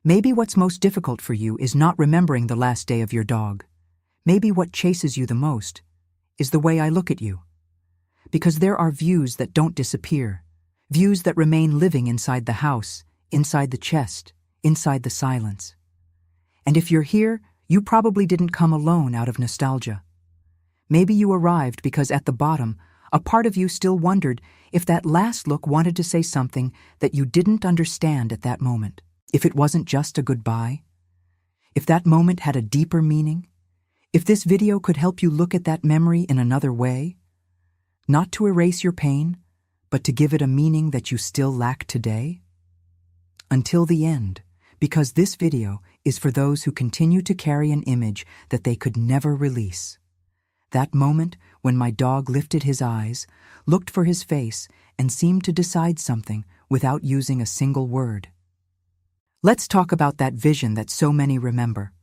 Maybe what's most difficult for you is not remembering the last day of your dog. Maybe what chases you the most is the way I look at you. Because there are views that don't disappear, views that remain living inside the house, inside the chest, inside the silence. And if you're here, you probably didn't come alone out of nostalgia. Maybe you arrived because at the bottom, a part of you still wondered if that last look wanted to say something that you didn't understand at that moment. If it wasn't just a goodbye, if that moment had a deeper meaning, if this video could help you look at that memory in another way, not to erase your pain, but to give it a meaning that you still lack today. Until the end, because this video is for those who continue to carry an image that they could never release. That moment when my dog lifted his eyes, looked for his face, and seemed to decide something without using a single word. Let's talk about that vision that so many remember,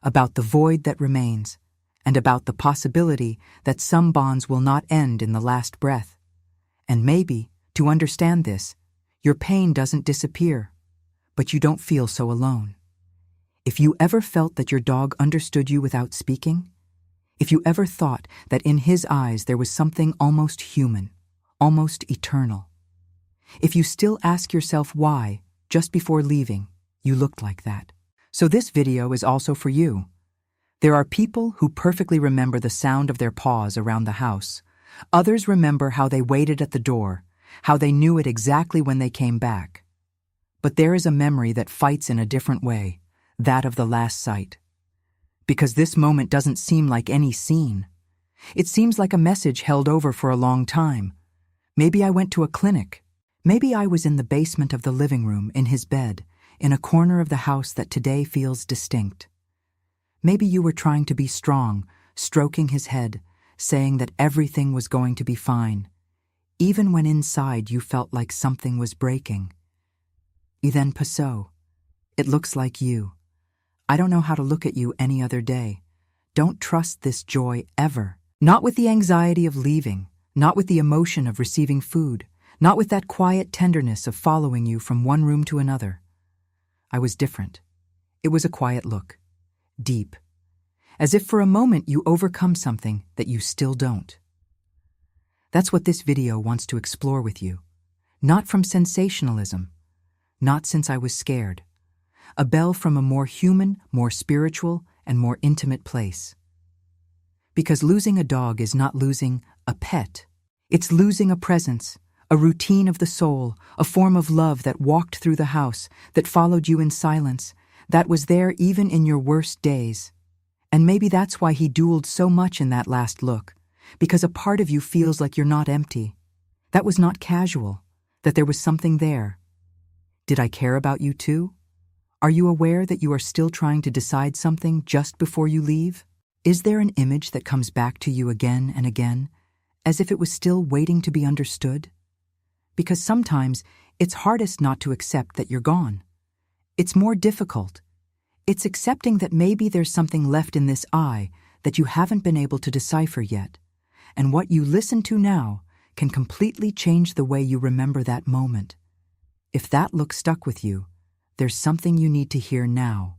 about the void that remains, and about the possibility that some bonds will not end in the last breath. And maybe, to understand this, your pain doesn't disappear, but you don't feel so alone. If you ever felt that your dog understood you without speaking, if you ever thought that in his eyes there was something almost human, almost eternal, if you still ask yourself why, just before leaving, you looked like that. So this video is also for you. There are people who perfectly remember the sound of their paws around the house. Others remember how they waited at the door, how they knew it exactly when they came back. But there is a memory that fights in a different way, that of the last sight. Because this moment doesn't seem like any scene. It seems like a message held over for a long time. Maybe I went to a clinic. Maybe I was in the basement of the living room, in his bed, in a corner of the house that today feels distinct. Maybe you were trying to be strong, stroking his head, saying that everything was going to be fine, even when inside you felt like something was breaking. Y then paso. It looks like you. I don't know how to look at you any other day. Don't trust this joy ever. Not with the anxiety of leaving, not with the emotion of receiving food, not with that quiet tenderness of following you from one room to another. I was different. It was a quiet look, deep, as if for a moment you overcome something that you still don't. That's what this video wants to explore with you. Not from sensationalism, not since I was scared. A bell from a more human, more spiritual, and more intimate place. Because losing a dog is not losing a pet. It's losing a presence, a routine of the soul, a form of love that walked through the house, that followed you in silence, that was there even in your worst days. And maybe that's why he dueled so much in that last look, because a part of you feels like you're not empty. That was not casual, that there was something there. Did I care about you too? Are you aware that you are still trying to decide something just before you leave? Is there an image that comes back to you again and again, as if it was still waiting to be understood? Because sometimes it's hardest not to accept that you're gone. It's more difficult. It's accepting that maybe there's something left in this eye that you haven't been able to decipher yet, and what you listen to now can completely change the way you remember that moment. If that look stuck with you, there's something you need to hear now.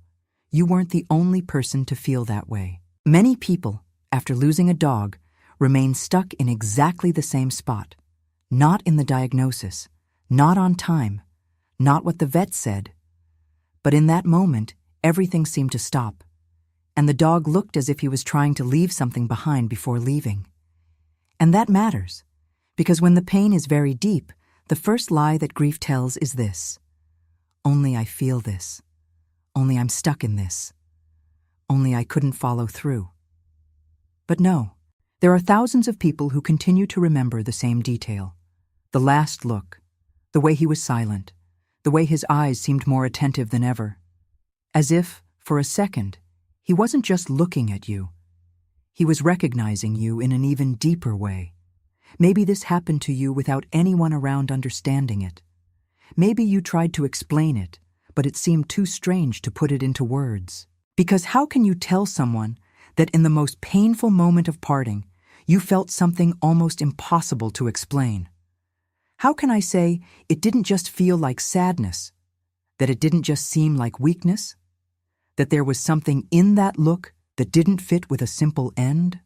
You weren't the only person to feel that way. Many people, after losing a dog, remain stuck in exactly the same spot. Not in the diagnosis, not on time, not what the vet said. But in that moment, everything seemed to stop, and the dog looked as if he was trying to leave something behind before leaving. And that matters, because when the pain is very deep, the first lie that grief tells is this: only I feel this. Only I'm stuck in this. Only I couldn't follow through. But no, there are thousands of people who continue to remember the same detail. The last look, the way he was silent, the way his eyes seemed more attentive than ever. As if, for a second, he wasn't just looking at you. He was recognizing you in an even deeper way. Maybe this happened to you without anyone around understanding it. Maybe you tried to explain it, but it seemed too strange to put it into words. Because how can you tell someone that in the most painful moment of parting, you felt something almost impossible to explain? How can I say it didn't just feel like sadness, That it didn't just seem like weakness? That there was something in that look that didn't fit with a simple end?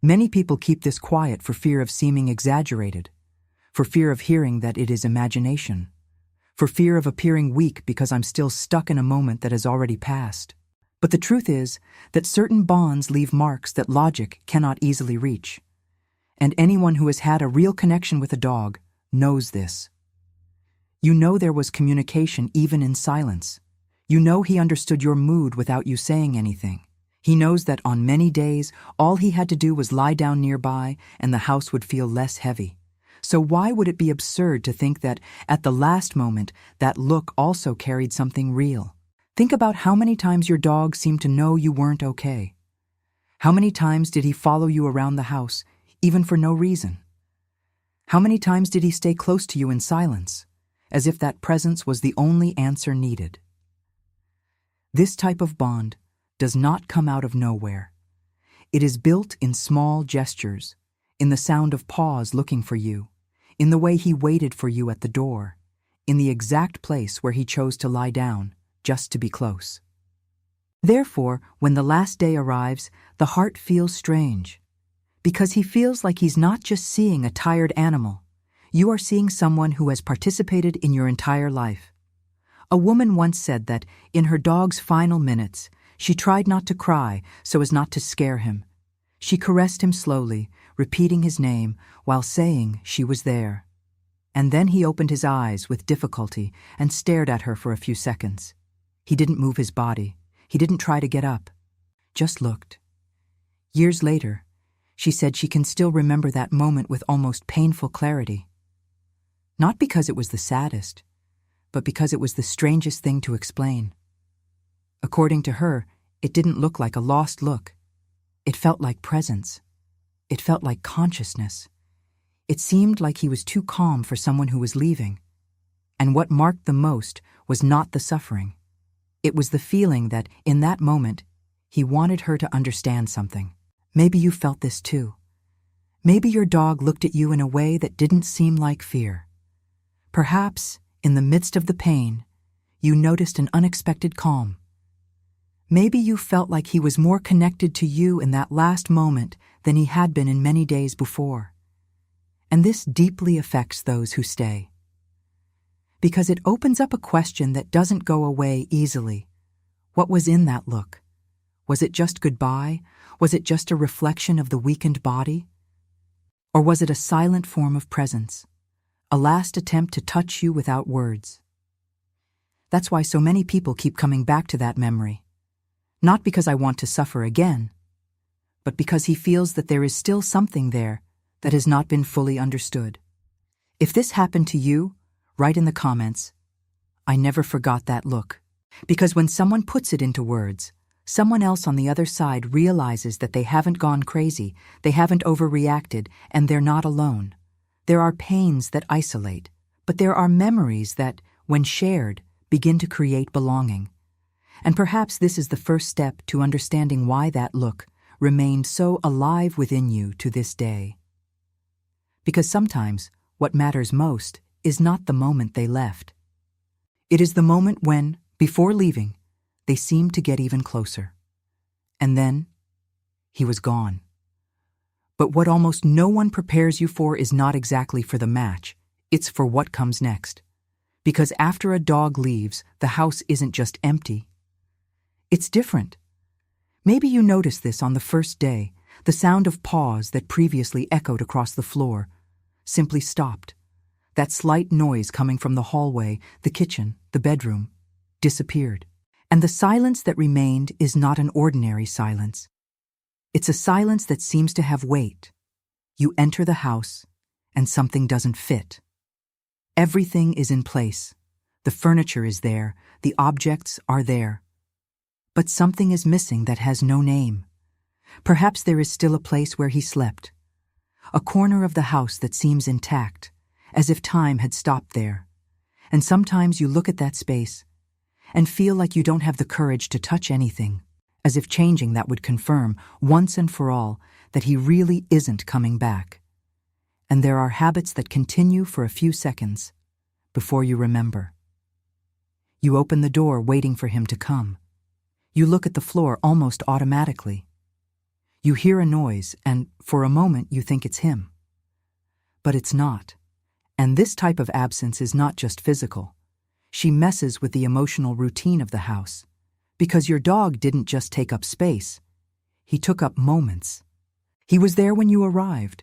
Many people keep this quiet for fear of seeming exaggerated, for fear of hearing that it is imagination, for fear of appearing weak because I'm still stuck in a moment that has already passed. But the truth is that certain bonds leave marks that logic cannot easily reach. And anyone who has had a real connection with a dog knows this. You know there was communication even in silence. You know he understood your mood without you saying anything. He knows that on many days, all he had to do was lie down nearby and the house would feel less heavy. So why would it be absurd to think that at the last moment, that look also carried something real? Think about how many times your dog seemed to know you weren't okay. How many times did he follow you around the house, even for no reason? How many times did he stay close to you in silence, as if that presence was the only answer needed? This type of bond does not come out of nowhere. It is built in small gestures, in the sound of paws looking for you, in the way he waited for you at the door, in the exact place where he chose to lie down, just to be close. Therefore, when the last day arrives, the heart feels strange, because he feels like he's not just seeing a tired animal. You are seeing someone who has participated in your entire life. A woman once said that, in her dog's final minutes, she tried not to cry so as not to scare him. She caressed him slowly, repeating his name while saying she was there. And then he opened his eyes with difficulty and stared at her for a few seconds. He didn't move his body. He didn't try to get up. Just looked. Years later, she said she can still remember that moment with almost painful clarity. Not because it was the saddest, but because it was the strangest thing to explain. According to her, it didn't look like a lost look. It felt like presence. It felt like consciousness. It seemed like he was too calm for someone who was leaving. And what marked the most was not the suffering. It was the feeling that, in that moment, he wanted her to understand something. Maybe you felt this too. Maybe your dog looked at you in a way that didn't seem like fear. Perhaps, in the midst of the pain, you noticed an unexpected calm. Maybe you felt like he was more connected to you in that last moment than he had been in many days before. And this deeply affects those who stay. Because it opens up a question that doesn't go away easily. What was in that look? Was it just goodbye? Was it just a reflection of the weakened body? Or was it a silent form of presence? A last attempt to touch you without words? That's why so many people keep coming back to that memory. Not because I want to suffer again, but because he feels that there is still something there that has not been fully understood. If this happened to you, write in the comments, "I never forgot that look." Because when someone puts it into words, someone else on the other side realizes that they haven't gone crazy, they haven't overreacted, and they're not alone. There are pains that isolate, but there are memories that, when shared, begin to create belonging. And perhaps this is the first step to understanding why that look remained so alive within you to this day. Because sometimes what matters most is not the moment they left. It is the moment when, before leaving, they seemed to get even closer. And then, he was gone. But what almost no one prepares you for is not exactly for the match, it's for what comes next. Because after a dog leaves, the house isn't just empty. It's different. Maybe you noticed this on the first day. The sound of paws that previously echoed across the floor simply stopped. That slight noise coming from the hallway, the kitchen, the bedroom, disappeared. And the silence that remained is not an ordinary silence. It's a silence that seems to have weight. You enter the house, and something doesn't fit. Everything is in place. The furniture is there. The objects are there. But something is missing that has no name. Perhaps there is still a place where he slept. A corner of the house that seems intact, as if time had stopped there. And sometimes you look at that space and feel like you don't have the courage to touch anything, as if changing that would confirm, once and for all, that he really isn't coming back. And there are habits that continue for a few seconds before you remember. You open the door waiting for him to come. You look at the floor almost automatically. You hear a noise, and for a moment you think it's him. But it's not. And this type of absence is not just physical. She messes with the emotional routine of the house. Because your dog didn't just take up space. He took up moments. He was there when you arrived.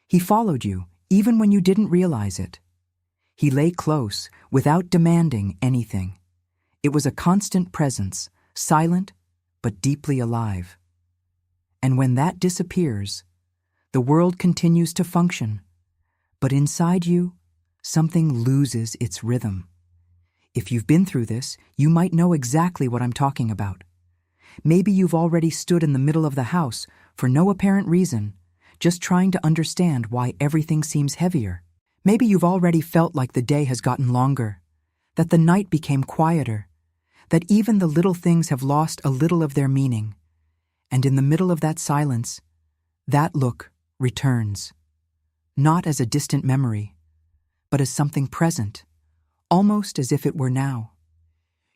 He followed you, even when you didn't realize it. He lay close, without demanding anything. It was a constant presence, silent, but deeply alive. And when that disappears, the world continues to function. But inside you, something loses its rhythm. If you've been through this, you might know exactly what I'm talking about. Maybe you've already stood in the middle of the house for no apparent reason, just trying to understand why everything seems heavier. Maybe you've already felt like the day has gotten longer, that the night became quieter, that even the little things have lost a little of their meaning. And in the middle of that silence, that look returns. Not as a distant memory, but as something present, almost as if it were now.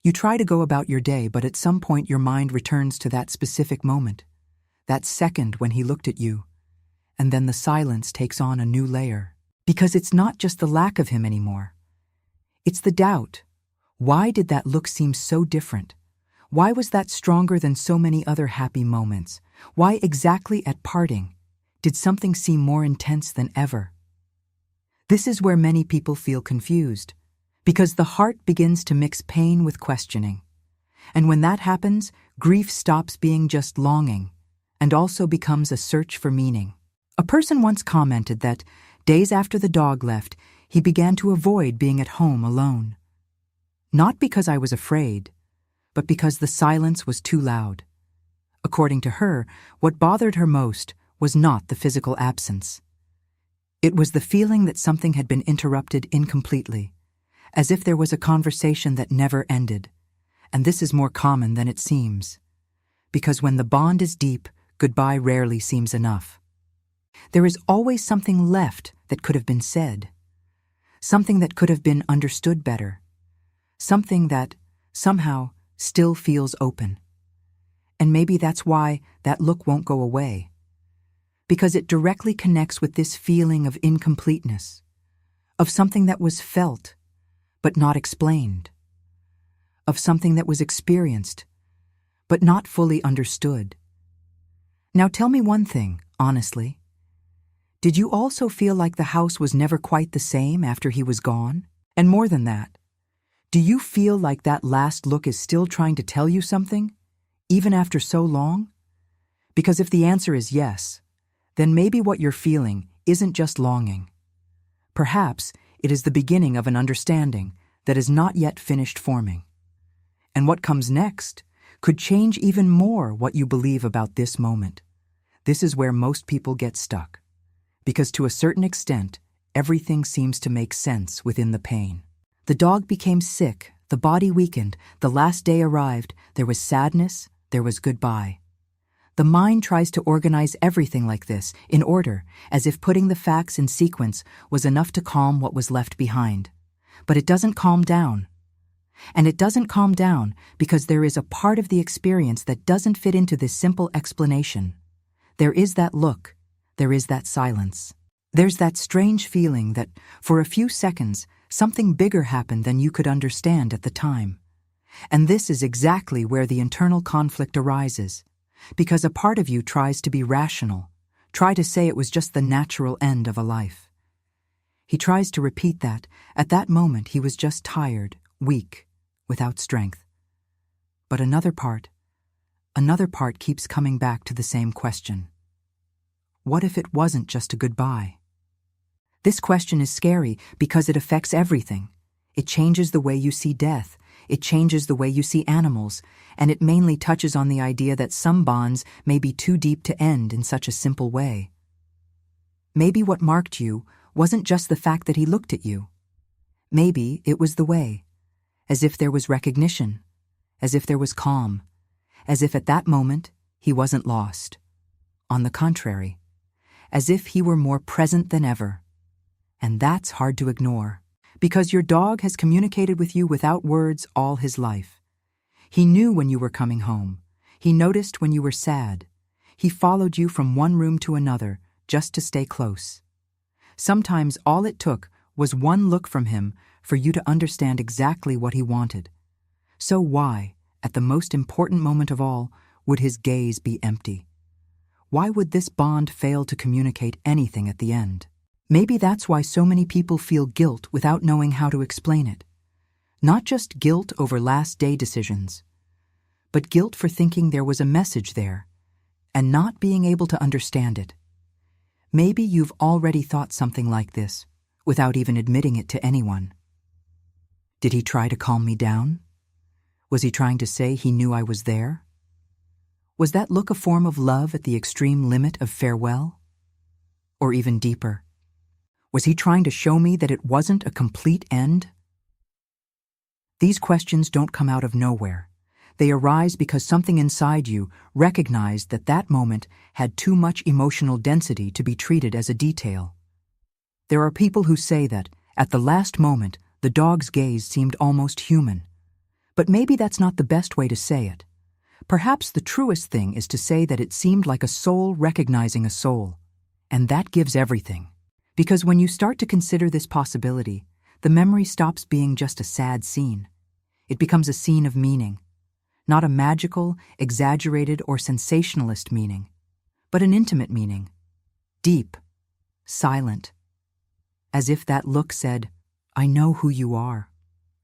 You try to go about your day, but at some point your mind returns to that specific moment, that second when he looked at you, and then the silence takes on a new layer. Because it's not just the lack of him anymore. It's the doubt. Why did that look seem so different? Why was that stronger than so many other happy moments? Why exactly at parting did something seem more intense than ever? This is where many people feel confused, because the heart begins to mix pain with questioning. And when that happens, grief stops being just longing and also becomes a search for meaning. A person once commented that, days after the dog left, he began to avoid being at home alone. Not because I was afraid, but because the silence was too loud. According to her, what bothered her most was not the physical absence. It was the feeling that something had been interrupted incompletely, as if there was a conversation that never ended. And this is more common than it seems. Because when the bond is deep, goodbye rarely seems enough. There is always something left that could have been said. Something that could have been understood better. Something that, somehow, still feels open. And maybe that's why that look won't go away. Because it directly connects with this feeling of incompleteness, of something that was felt, but not explained, of something that was experienced, but not fully understood. Now tell me one thing, honestly. Did you also feel like the house was never quite the same after he was gone? And more than that, do you feel like that last look is still trying to tell you something, even after so long? Because if the answer is yes, then maybe what you're feeling isn't just longing. Perhaps it is the beginning of an understanding that is not yet finished forming. And what comes next could change even more what you believe about this moment. This is where most people get stuck. Because to a certain extent, everything seems to make sense within the pain. The dog became sick, the body weakened, the last day arrived, there was sadness, there was goodbye. The mind tries to organize everything like this, in order, as if putting the facts in sequence was enough to calm what was left behind. But it doesn't calm down. And it doesn't calm down because there is a part of the experience that doesn't fit into this simple explanation. There is that look, there is that silence. There's that strange feeling that, for a few seconds, something bigger happened than you could understand at the time. And this is exactly where the internal conflict arises, because a part of you tries to be rational, try to say it was just the natural end of a life. He tries to repeat that, at that moment he was just tired, weak, without strength. But another part keeps coming back to the same question. What if it wasn't just a goodbye? This question is scary because it affects everything. It changes the way you see death, it changes the way you see animals, and it mainly touches on the idea that some bonds may be too deep to end in such a simple way. Maybe what marked you wasn't just the fact that he looked at you. Maybe it was the way, as if there was recognition, as if there was calm, as if at that moment he wasn't lost. On the contrary, as if he were more present than ever. And that's hard to ignore, Because your dog has communicated with you without words all his life. He knew when you were coming home. He noticed when you were sad. He followed you from one room to another just to stay close. Sometimes all it took was one look from him for you to understand exactly what he wanted. So why, at the most important moment of all, would his gaze be empty? Why would this bond fail to communicate anything at the end? Maybe that's why so many people feel guilt without knowing how to explain it. Not just guilt over last-day decisions, but guilt for thinking there was a message there and not being able to understand it. Maybe you've already thought something like this without even admitting it to anyone. Did he try to calm me down? Was he trying to say he knew I was there? Was that look a form of love at the extreme limit of farewell? Or even deeper? Was he trying to show me that it wasn't a complete end? These questions don't come out of nowhere. They arise because something inside you recognized that that moment had too much emotional density to be treated as a detail. There are people who say that, at the last moment, the dog's gaze seemed almost human. But maybe that's not the best way to say it. Perhaps the truest thing is to say that it seemed like a soul recognizing a soul. And that gives everything. Because when you start to consider this possibility, the memory stops being just a sad scene. It becomes a scene of meaning. Not a magical, exaggerated, or sensationalist meaning, but an intimate meaning. Deep, silent. As if that look said, I know who you are.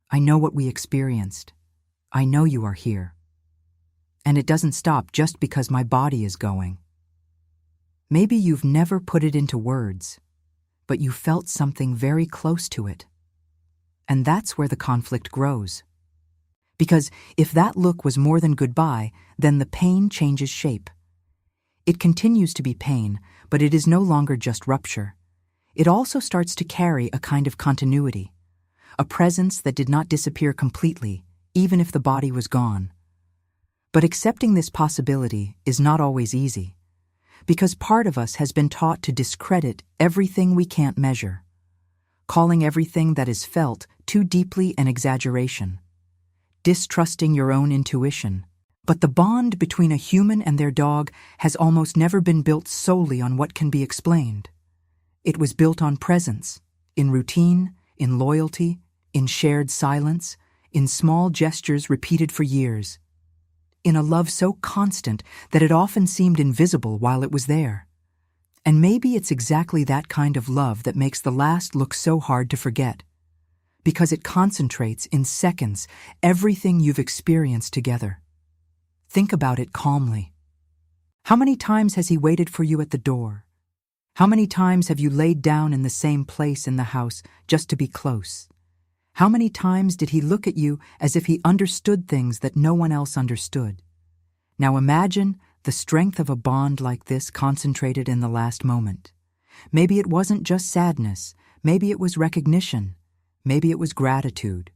I know what we experienced. I know you are here. And it doesn't stop just because my body is going. Maybe you've never put it into words, but you felt something very close to it. And that's where the conflict grows. Because if that look was more than goodbye, then the pain changes shape. It continues to be pain, but it is no longer just rupture. It also starts to carry a kind of continuity, a presence that did not disappear completely, even if the body was gone. But accepting this possibility is not always easy, because part of us has been taught to discredit everything we can't measure, calling everything that is felt too deeply an exaggeration, distrusting your own intuition. But the bond between a human and their dog has almost never been built solely on what can be explained. It was built on presence, in routine, in loyalty, in shared silence, in small gestures repeated for years, in a love so constant that it often seemed invisible while it was there. And maybe it's exactly that kind of love that makes the last look so hard to forget, because it concentrates in seconds everything you've experienced together. Think about it calmly. How many times has he waited for you at the door? How many times have you laid down in the same place in the house just to be close? How many times did he look at you as if he understood things that no one else understood? Now imagine the strength of a bond like this concentrated in the last moment. Maybe it wasn't just sadness. Maybe it was recognition. Maybe it was gratitude.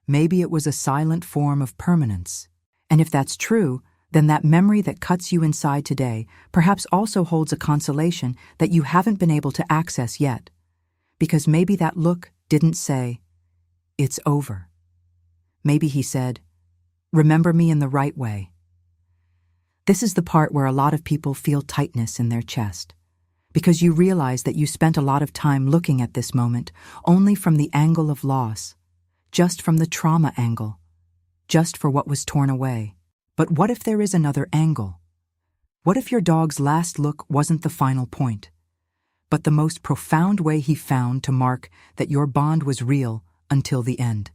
Maybe it was a silent form of permanence. And if that's true, then that memory that cuts you inside today perhaps also holds a consolation that you haven't been able to access yet. Because maybe that look didn't say, "It's over." Maybe he said, "Remember me in the right way." This is the part where a lot of people feel tightness in their chest, because you realize that you spent a lot of time looking at this moment only from the angle of loss, just from the trauma angle, just for what was torn away. But what if there is another angle? What if your dog's last look wasn't the final point, but the most profound way he found to mark that your bond was real until the end?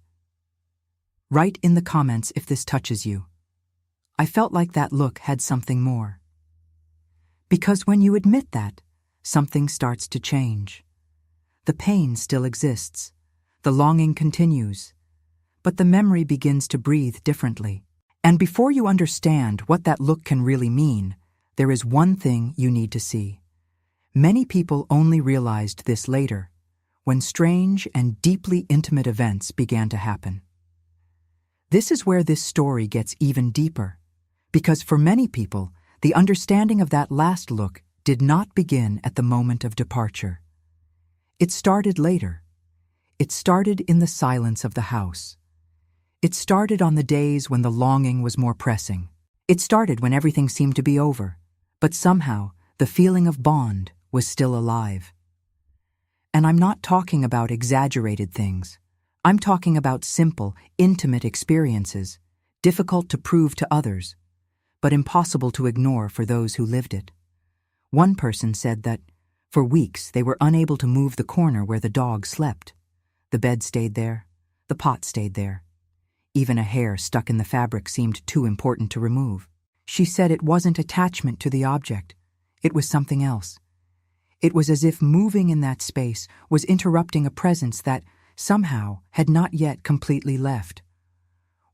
Write in the comments if this touches you. I felt like that look had something more. Because when you admit that, something starts to change. The pain still exists. The longing continues. But the memory begins to breathe differently. And before you understand what that look can really mean, there is one thing you need to see. Many people only realized this later, when strange and deeply intimate events began to happen. This is where this story gets even deeper, because for many people, the understanding of that last look did not begin at the moment of departure. It started later. It started in the silence of the house. It started on the days when the longing was more pressing. It started when everything seemed to be over, but somehow the feeling of bond was still alive. And I'm not talking about exaggerated things. I'm talking about simple, intimate experiences, difficult to prove to others, but impossible to ignore for those who lived it. One person said that, for weeks, they were unable to move the corner where the dog slept. The bed stayed there, the pot stayed there. Even a hair stuck in the fabric seemed too important to remove. She said it wasn't attachment to the object, it was something else. It was as if moving in that space was interrupting a presence that, somehow, had not yet completely left.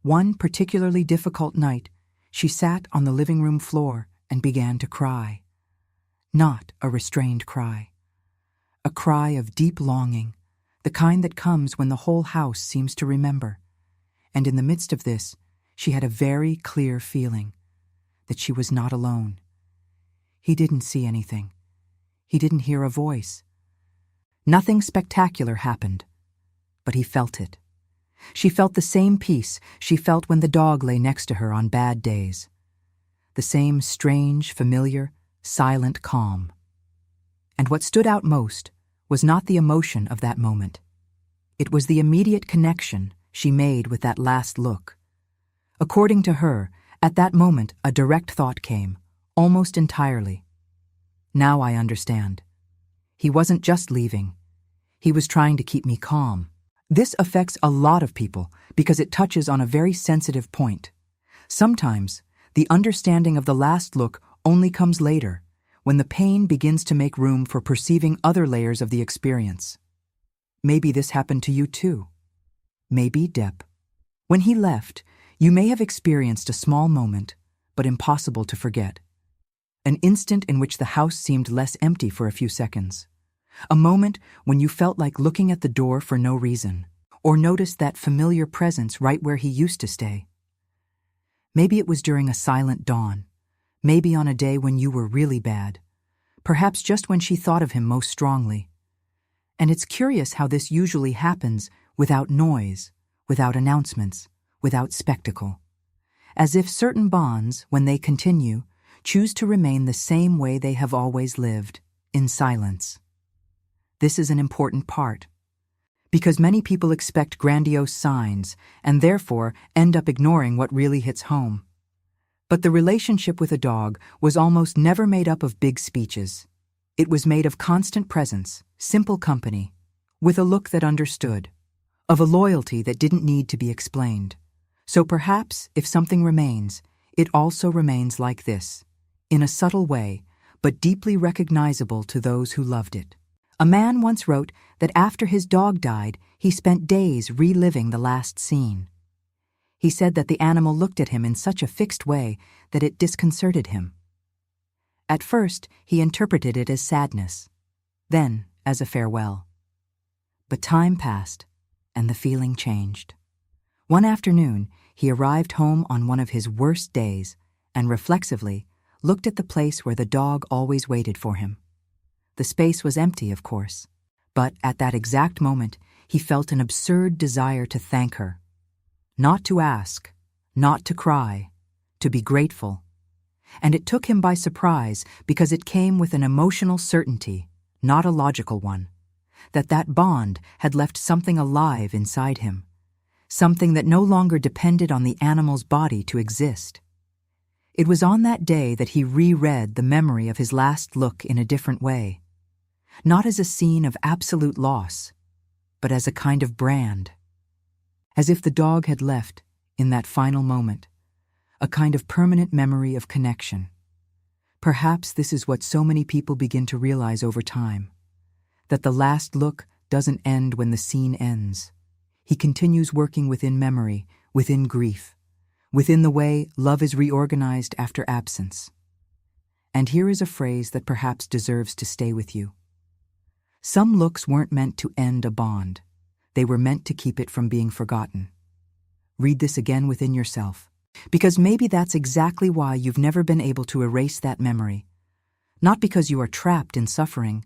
One particularly difficult night, she sat on the living room floor and began to cry. Not a restrained cry. A cry of deep longing, the kind that comes when the whole house seems to remember. And in the midst of this, she had a very clear feeling that she was not alone. He didn't see anything. He didn't hear a voice. Nothing spectacular happened, but he felt it. She felt the same peace she felt when the dog lay next to her on bad days. The same strange, familiar, silent calm. And what stood out most was not the emotion of that moment. It was the immediate connection she made with that last look. According to her, at that moment a direct thought came, almost entirely. Now I understand. He wasn't just leaving. He was trying to keep me calm. This affects a lot of people because it touches on a very sensitive point. Sometimes, the understanding of the last look only comes later, when the pain begins to make room for perceiving other layers of the experience. Maybe this happened to you too. Maybe, Deb. When he left, you may have experienced a small moment, but impossible to forget. An instant in which the house seemed less empty for a few seconds. A moment when you felt like looking at the door for no reason, or noticed that familiar presence right where he used to stay. Maybe it was during a silent dawn, maybe on a day when you were really bad, perhaps just when she thought of him most strongly. And it's curious how this usually happens without noise, without announcements, without spectacle. As if certain bonds, when they continue, choose to remain the same way they have always lived, in silence. This is an important part, because many people expect grandiose signs and therefore end up ignoring what really hits home. But the relationship with a dog was almost never made up of big speeches. It was made of constant presence, simple company, with a look that understood, of a loyalty that didn't need to be explained. So perhaps, if something remains, it also remains like this, in a subtle way, but deeply recognizable to those who loved it. A man once wrote that after his dog died, he spent days reliving the last scene. He said that the animal looked at him in such a fixed way that it disconcerted him. At first, he interpreted it as sadness, then as a farewell. But time passed, and the feeling changed. One afternoon, he arrived home on one of his worst days and reflexively looked at the place where the dog always waited for him. The space was empty, of course, but at that exact moment, he felt an absurd desire to thank her. Not to ask, not to cry, to be grateful. And it took him by surprise because it came with an emotional certainty, not a logical one, that bond had left something alive inside him, something that no longer depended on the animal's body to exist. It was on that day that he reread the memory of his last look in a different way, not as a scene of absolute loss, but as a kind of brand. As if the dog had left, in that final moment, a kind of permanent memory of connection. Perhaps this is what so many people begin to realize over time, that the last look doesn't end when the scene ends. He continues working within memory, within grief, within the way love is reorganized after absence. And here is a phrase that perhaps deserves to stay with you. Some looks weren't meant to end a bond. They were meant to keep it from being forgotten. Read this again within yourself, because maybe that's exactly why you've never been able to erase that memory. Not because you are trapped in suffering,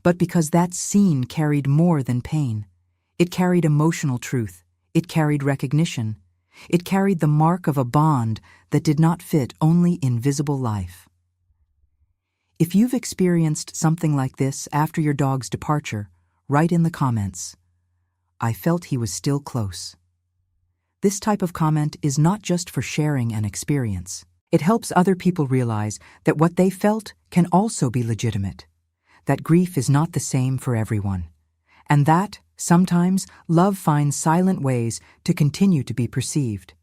but because that scene carried more than pain. It carried emotional truth. It carried recognition. It carried the mark of a bond that did not fit only in visible life. If you've experienced something like this after your dog's departure, write in the comments, "I felt he was still close." This type of comment is not just for sharing an experience. It helps other people realize that what they felt can also be legitimate, that grief is not the same for everyone, and that, sometimes, love finds silent ways to continue to be perceived.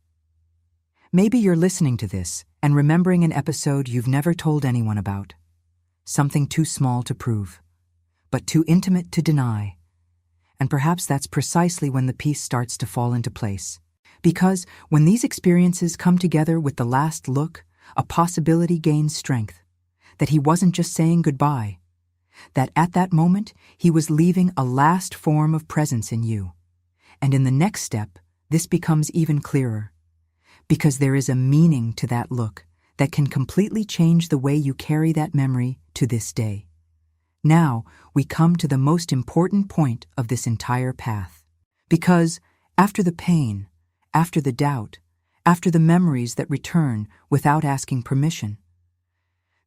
Maybe you're listening to this and remembering an episode you've never told anyone about. Something too small to prove, but too intimate to deny. And perhaps that's precisely when the piece starts to fall into place. Because when these experiences come together with the last look, a possibility gains strength. That he wasn't just saying goodbye. That at that moment, he was leaving a last form of presence in you. And in the next step, this becomes even clearer. Because there is a meaning to that look that can completely change the way you carry that memory to this day. Now, we come to the most important point of this entire path. Because after the pain, after the doubt, after the memories that return without asking permission,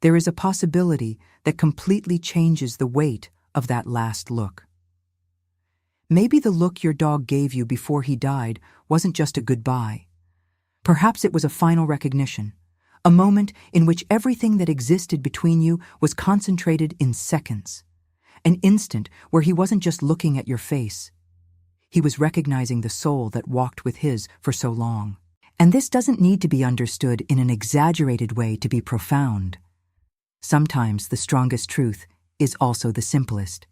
there is a possibility that completely changes the weight of that last look. Maybe the look your dog gave you before he died wasn't just a goodbye. Perhaps it was a final recognition, a moment in which everything that existed between you was concentrated in seconds, an instant where he wasn't just looking at your face. He was recognizing the soul that walked with his for so long. And this doesn't need to be understood in an exaggerated way to be profound. Sometimes the strongest truth is also the simplest.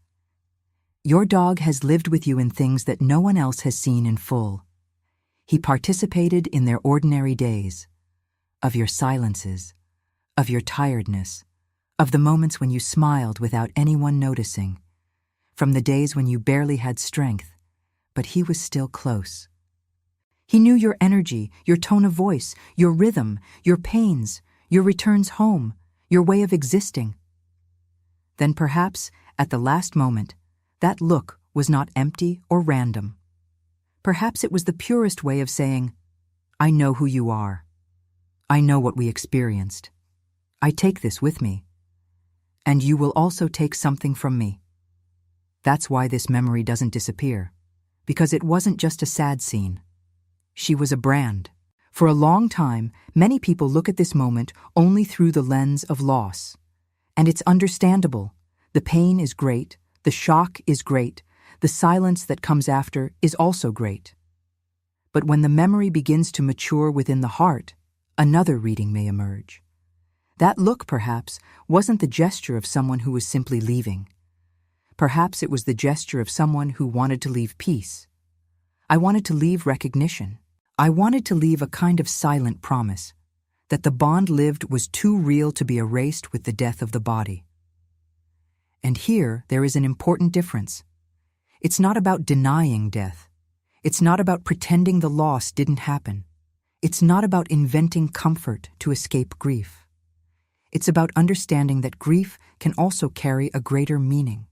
Your dog has lived with you in things that no one else has seen in full. He participated in their ordinary days, of your silences, of your tiredness, of the moments when you smiled without anyone noticing, from the days when you barely had strength, but he was still close. He knew your energy, your tone of voice, your rhythm, your pains, your returns home, your way of existing. Then perhaps, at the last moment, that look was not empty or random. Perhaps it was the purest way of saying, "I know who you are. I know what we experienced. I take this with me. And you will also take something from me." That's why this memory doesn't disappear, because it wasn't just a sad scene. She was a brand. For a long time, many people look at this moment only through the lens of loss. And it's understandable. The pain is great, the shock is great, the silence that comes after is also great. But when the memory begins to mature within the heart, another reading may emerge. That look, perhaps, wasn't the gesture of someone who was simply leaving. Perhaps it was the gesture of someone who wanted to leave peace. I wanted to leave recognition. I wanted to leave a kind of silent promise that the bond lived was too real to be erased with the death of the body. And here there is an important difference. It's not about denying death. It's not about pretending the loss didn't happen. It's not about inventing comfort to escape grief. It's about understanding that grief can also carry a greater meaning.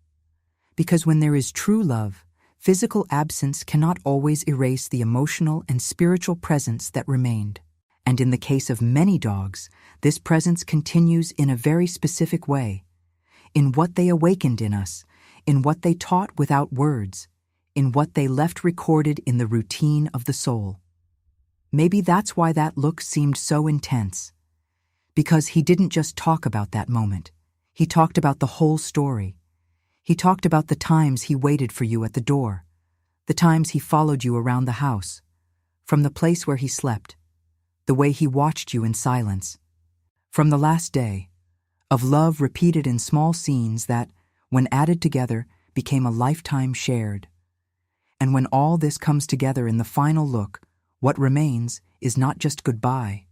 Because when there is true love, physical absence cannot always erase the emotional and spiritual presence that remained. And in the case of many dogs, this presence continues in a very specific way, in what they awakened in us, in what they taught without words, in what they left recorded in the routine of the soul. Maybe that's why that look seemed so intense. Because he didn't just talk about that moment. He talked about the whole story. He talked about the times he waited for you at the door, the times he followed you around the house, from the place where he slept, the way he watched you in silence, from the last day, of love repeated in small scenes that, when added together, became a lifetime shared. And when all this comes together in the final look, what remains is not just goodbye.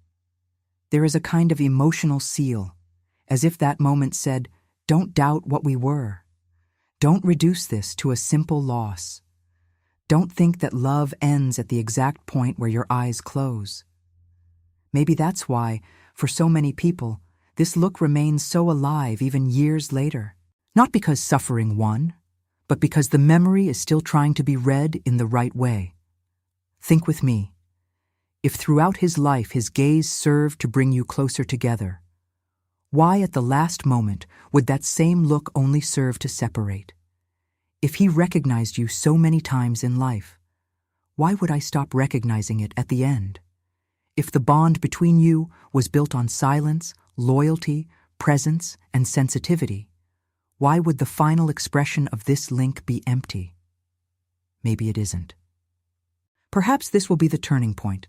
There is a kind of emotional seal, as if that moment said, "Don't doubt what we were. Don't reduce this to a simple loss. Don't think that love ends at the exact point where your eyes close." Maybe that's why, for so many people, this look remains so alive even years later. Not because suffering won, but because the memory is still trying to be read in the right way. Think with me. If throughout his life his gaze served to bring you closer together, why at the last moment would that same look only serve to separate? If he recognized you so many times in life, why would I stop recognizing it at the end? If the bond between you was built on silence, loyalty, presence, and sensitivity, why would the final expression of this link be empty? Maybe it isn't. Perhaps this will be the turning point.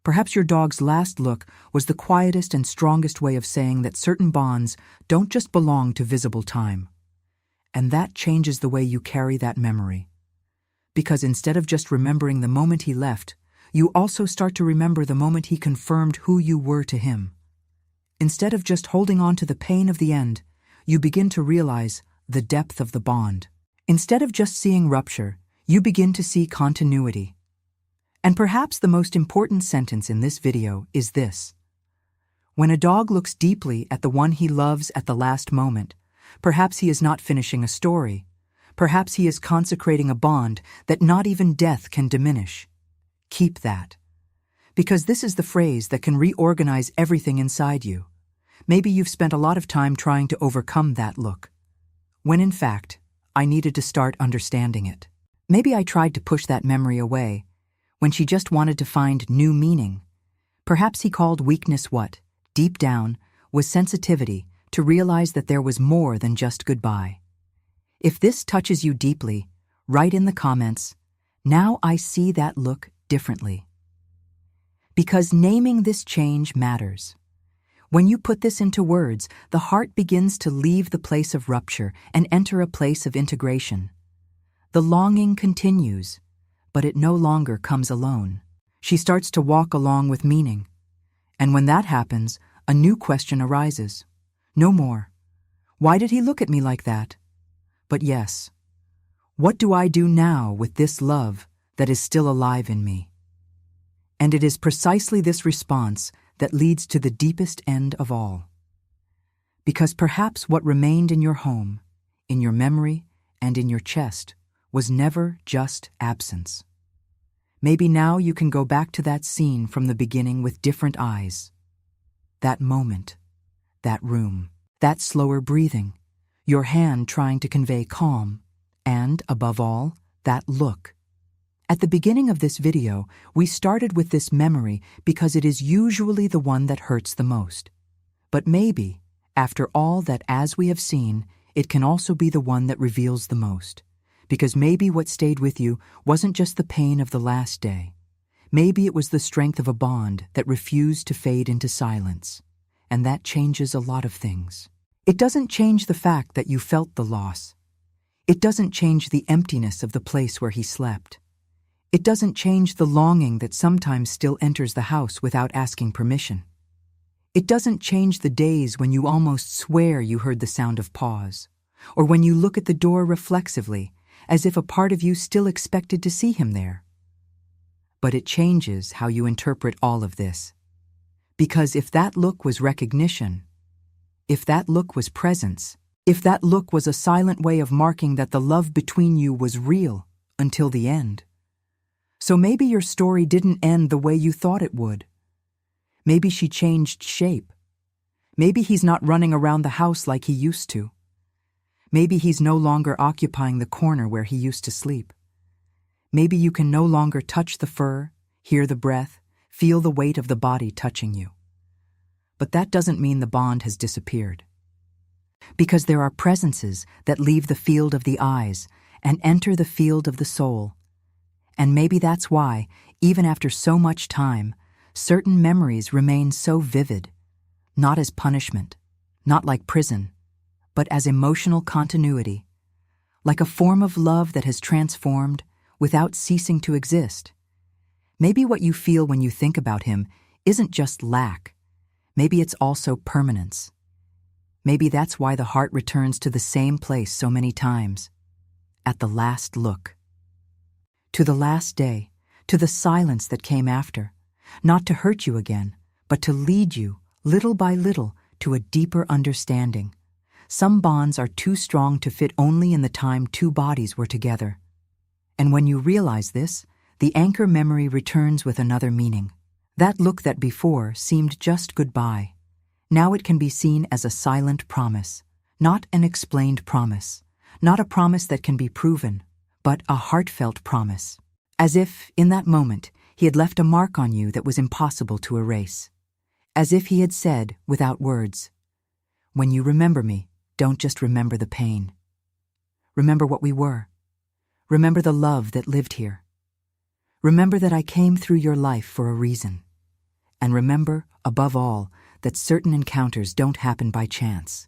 Perhaps your dog's last look was the quietest and strongest way of saying that certain bonds don't just belong to visible time. And that changes the way you carry that memory. Because instead of just remembering the moment he left, you also start to remember the moment he confirmed who you were to him. Instead of just holding on to the pain of the end, you begin to realize the depth of the bond. Instead of just seeing rupture, you begin to see continuity. And perhaps the most important sentence in this video is this. When a dog looks deeply at the one he loves at the last moment, perhaps he is not finishing a story. Perhaps he is consecrating a bond that not even death can diminish. Keep that. Because this is the phrase that can reorganize everything inside you. Maybe you've spent a lot of time trying to overcome that look, when in fact, I needed to start understanding it. Maybe I tried to push that memory away, when she just wanted to find new meaning. Perhaps he called weakness what, deep down, was sensitivity to realize that there was more than just goodbye. If this touches you deeply, write in the comments, "Now I see that look differently." Because naming this change matters. When you put this into words, the heart begins to leave the place of rupture and enter a place of integration. The longing continues, but it no longer comes alone. She starts to walk along with meaning. And when that happens, a new question arises. No more, "Why did he look at me like that?" But yes, "What do I do now with this love that is still alive in me?" And it is precisely this response that leads to the deepest end of all. Because perhaps what remained in your home, in your memory, and in your chest was never just absence. Maybe now you can go back to that scene from the beginning with different eyes. That moment, that room, that slower breathing, your hand trying to convey calm, and, above all, that look. At the beginning of this video, we started with this memory because it is usually the one that hurts the most. But maybe, after all that as we have seen, it can also be the one that reveals the most. Because maybe what stayed with you wasn't just the pain of the last day. Maybe it was the strength of a bond that refused to fade into silence. And that changes a lot of things. It doesn't change the fact that you felt the loss. It doesn't change the emptiness of the place where he slept. It doesn't change the longing that sometimes still enters the house without asking permission. It doesn't change the days when you almost swear you heard the sound of paws, or when you look at the door reflexively, as if a part of you still expected to see him there. But it changes how you interpret all of this. Because if that look was recognition, if that look was presence, if that look was a silent way of marking that the love between you was real until the end. So maybe your story didn't end the way you thought it would. Maybe she changed shape. Maybe he's not running around the house like he used to. Maybe he's no longer occupying the corner where he used to sleep. Maybe you can no longer touch the fur, hear the breath, feel the weight of the body touching you. But that doesn't mean the bond has disappeared. Because there are presences that leave the field of the eyes and enter the field of the soul. And maybe that's why, even after so much time, certain memories remain so vivid, not as punishment, not like prison, but as emotional continuity, like a form of love that has transformed without ceasing to exist. Maybe what you feel when you think about him isn't just lack. Maybe it's also permanence. Maybe that's why the heart returns to the same place so many times, at the last look. To the last day, to the silence that came after, not to hurt you again, but to lead you, little by little, to a deeper understanding. Some bonds are too strong to fit only in the time two bodies were together. And when you realize this, the anchor memory returns with another meaning. That look that before seemed just goodbye. Now it can be seen as a silent promise, not an explained promise, not a promise that can be proven, but a heartfelt promise. As if, in that moment, he had left a mark on you that was impossible to erase. As if he had said, without words, "When you remember me, don't just remember the pain. Remember what we were. Remember the love that lived here. Remember that I came through your life for a reason. And remember, above all, that certain encounters don't happen by chance."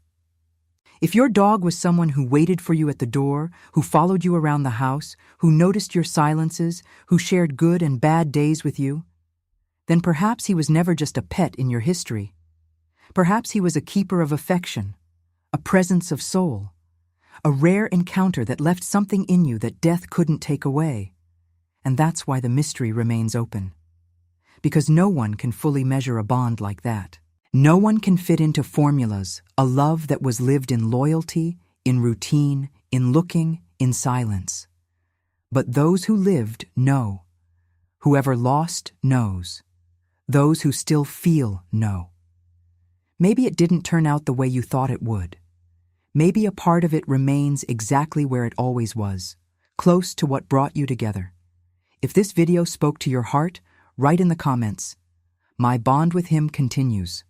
If your dog was someone who waited for you at the door, who followed you around the house, who noticed your silences, who shared good and bad days with you, then perhaps he was never just a pet in your history. Perhaps he was a keeper of affection, a presence of soul, a rare encounter that left something in you that death couldn't take away. And that's why the mystery remains open. Because no one can fully measure a bond like that. No one can fit into formulas a love that was lived in loyalty, in routine, in looking, in silence. But those who lived know. Whoever lost knows. Those who still feel know. Maybe it didn't turn out the way you thought it would. Maybe a part of it remains exactly where it always was, close to what brought you together. If this video spoke to your heart, write in the comments, "My bond with him continues."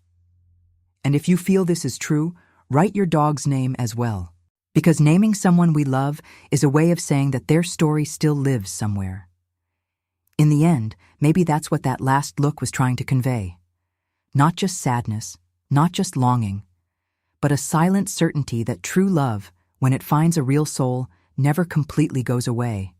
And if you feel this is true, write your dog's name as well. Because naming someone we love is a way of saying that their story still lives somewhere. In the end, maybe that's what that last look was trying to convey. Not just sadness, not just longing, but a silent certainty that true love, when it finds a real soul, never completely goes away.